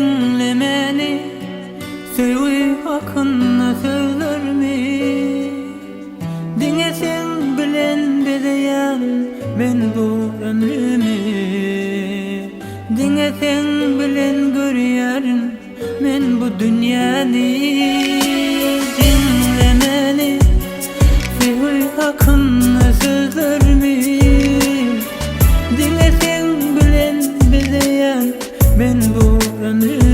Dinlemeni söwi hakkında sözlerimi. Dinlesen bilen bedeyen men bu ömrümü. Dinlesen bilen görýärin men bu dünýäni. Dinlemeni söwi hakkında sözlerimi. Dinlesen bilen bedeyen men bu ömrümü.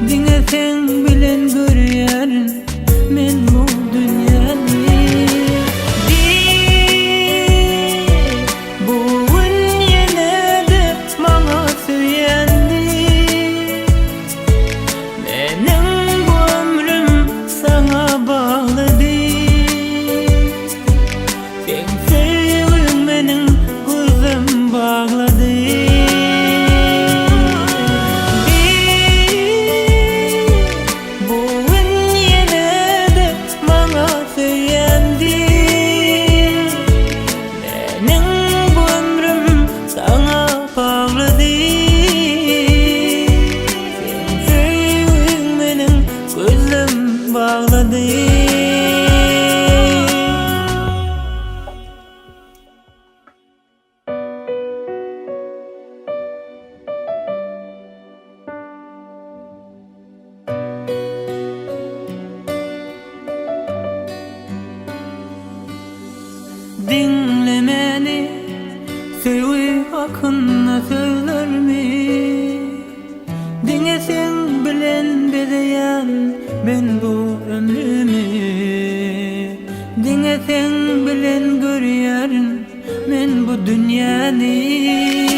Dinlesen bilen görýärin men bu dünýäni. Bugun ýene-de maňa söýendi. Meniň bu ömrüm saňa baglydy. Sen sevgiň meniň gözüm baglady. Dinlemeni söwi hakkında sözlerimi. Dinlesen bilen bedeyen men bu ömrümü. Dinlesen bilen görýärin men bu dünýäni.